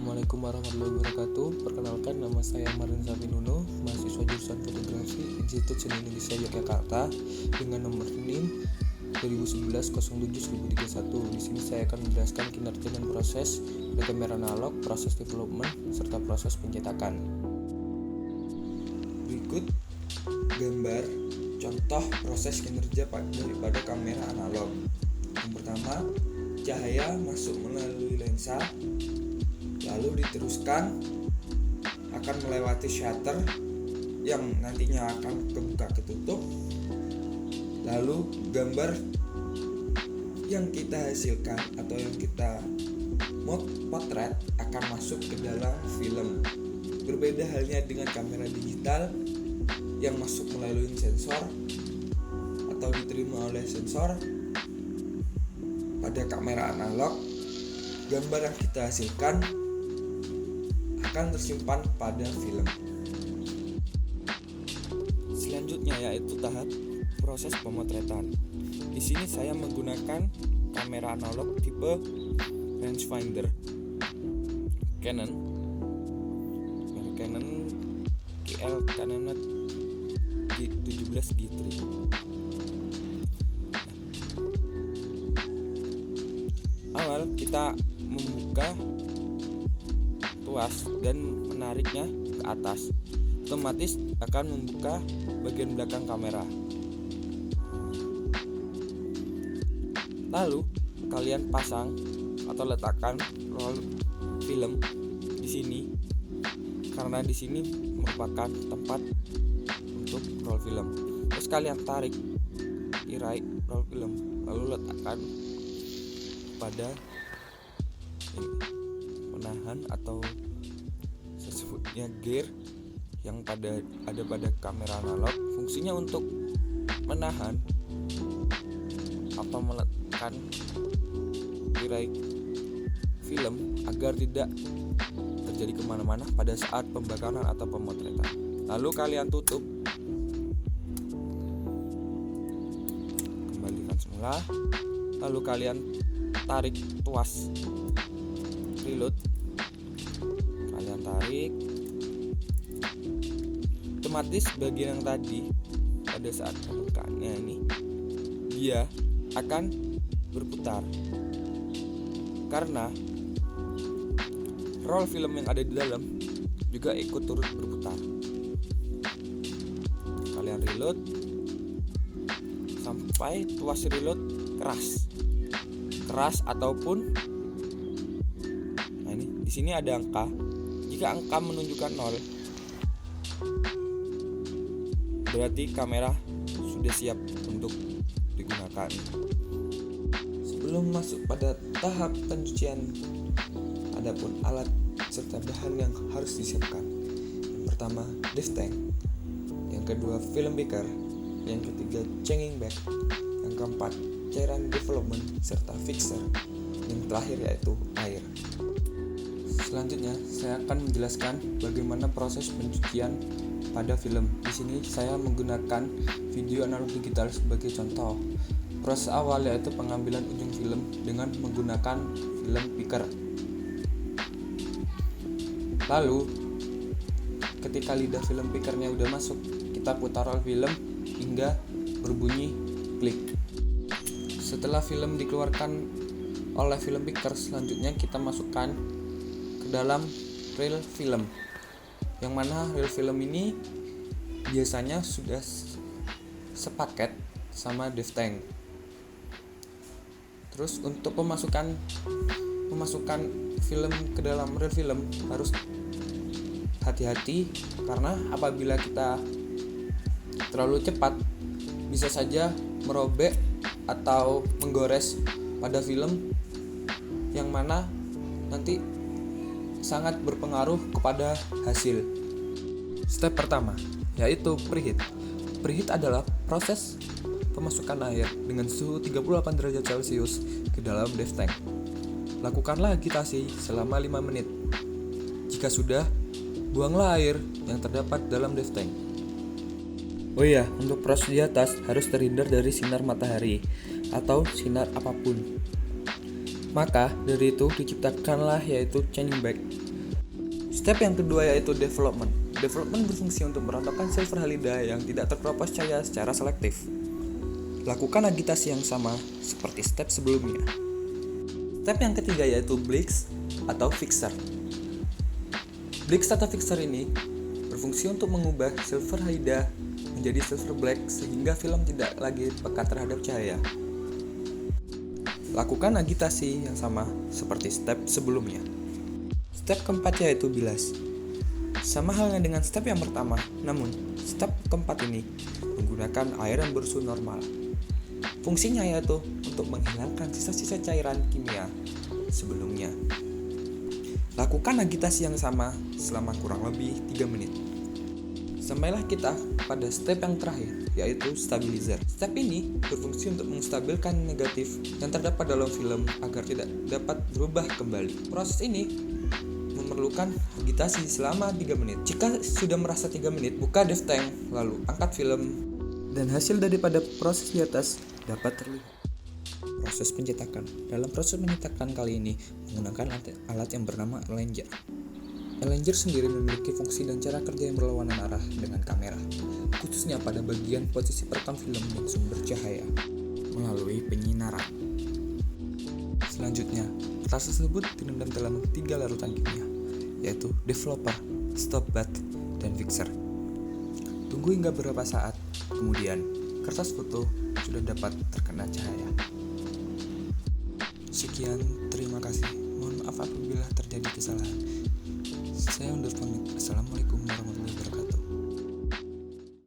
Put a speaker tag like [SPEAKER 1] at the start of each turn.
[SPEAKER 1] Assalamualaikum warahmatullahi wabarakatuh. Perkenalkan, nama saya Marin Sabinuno, mahasiswa jurusan Fotografi Institut Seni Indonesia Yogyakarta dengan nomor NIM 2011-07-1031. Di sini saya akan menjelaskan kinerja dan proses pada kamera analog, proses development, serta proses pencetakan. Berikut gambar contoh proses kinerja daripada kamera analog. Yang pertama, cahaya masuk melalui lensa, lalu diteruskan akan melewati shutter yang nantinya akan kebuka ketutup, lalu gambar yang kita hasilkan atau yang kita potret akan masuk ke dalam film. Berbeda halnya dengan kamera digital yang masuk melalui sensor atau diterima oleh sensor. Pada kamera analog, gambar yang kita hasilkan akan tersimpan pada film. Selanjutnya yaitu tahap proses pemotretan. Di sini saya menggunakan kamera analog tipe rangefinder Canon GL Canon G17G3. Awal kita membuka tuas dan menariknya ke atas, otomatis akan membuka bagian belakang kamera. Lalu kalian pasang atau letakkan roll film di sini, karena di sini merupakan tempat untuk roll film. Terus kalian tarik tirai roll film, lalu letakkan pada menahan atau sebutnya gear yang ada pada kamera analog. Fungsinya untuk menahan atau meletakkan tirai film agar tidak terjadi kemana-mana pada saat pembakaran atau pemotretan. Lalu kalian tutup, kembalikan semula, lalu kalian tarik tuas reload, kalian tarik, otomatis bagian yang tadi pada saat pembukaannya ini dia akan berputar karena roll film yang ada di dalam juga ikut turut berputar. Kalian reload sampai tuas reload keras ataupun di sini ada angka. Jika angka menunjukkan 0, berarti kamera sudah siap untuk digunakan. Sebelum masuk pada tahap pencucian, adapun alat serta bahan yang harus disiapkan. Yang pertama, depth tank. Yang kedua, film beaker. Yang ketiga, changing bag. Yang keempat, cairan development serta fixer. Yang terakhir yaitu air. Selanjutnya, saya akan menjelaskan bagaimana proses pencucian pada film. Di sini saya menggunakan video analog digital sebagai contoh. Proses awal yaitu pengambilan ujung film dengan menggunakan film picker. Lalu, ketika lidah film pickernya udah masuk, kita putar roll film hingga berbunyi klik. Setelah film dikeluarkan oleh film picker, selanjutnya kita masukkan ke dalam reel film, yang mana reel film ini biasanya sudah sepaket sama depth tank. Terus untuk pemasukan film ke dalam reel film harus hati-hati, karena apabila kita terlalu cepat bisa saja merobek atau menggores pada film, yang mana nanti sangat berpengaruh kepada hasil. Step pertama yaitu preheat. Preheat adalah proses pemasukan air dengan suhu 38 derajat Celcius ke dalam depth tank. Lakukanlah agitasi selama 5 menit. Jika sudah, buanglah air yang terdapat dalam depth tank. Oh iya, untuk proses di atas harus terhindar dari sinar matahari atau sinar apapun. Maka dari itu diciptakanlah yaitu changing bag. Step yang kedua yaitu development. Development berfungsi untuk merontokkan silver halida yang tidak terkeropos cahaya secara selektif. Lakukan agitasi yang sama seperti step sebelumnya. Step yang ketiga yaitu bleach atau fixer. Bleach atau fixer ini berfungsi untuk mengubah silver halida menjadi silver black sehingga film tidak lagi peka terhadap cahaya. Lakukan agitasi yang sama seperti step sebelumnya. Step keempat yaitu bilas. Sama halnya dengan step yang pertama, namun step keempat ini menggunakan air yang bersuhu normal. Fungsinya yaitu untuk menghilangkan sisa-sisa cairan kimia sebelumnya. Lakukan agitasi yang sama selama kurang lebih 3 menit. Sampailah kita pada step yang terakhir, yaitu stabilizer. Step ini berfungsi untuk menstabilkan negatif yang terdapat dalam film agar tidak dapat berubah kembali. Proses ini memerlukan agitasi selama 3 menit. Jika sudah merasa 3 menit, buka DEF tank, lalu angkat film, dan hasil daripada proses di atas dapat terlihat. Proses pencetakan. Dalam proses pencetakan kali ini menggunakan alat yang bernama Erlanger. Erlanger sendiri memiliki fungsi dan cara kerja yang berlawanan arah dengan kamera, khususnya pada bagian posisi perekam film dan sumber cahaya melalui penyinaran. Selanjutnya, kertas tersebut direndam dalam 3 larutan kimia, yaitu developer, stop bath, dan fixer. Tunggu hingga beberapa saat, kemudian kertas foto sudah dapat terkena cahaya. Sekian, terima kasih. Mohon maaf apabila terjadi kesalahan. Saya undur pamit. Assalamualaikum warahmatullahi wabarakatuh.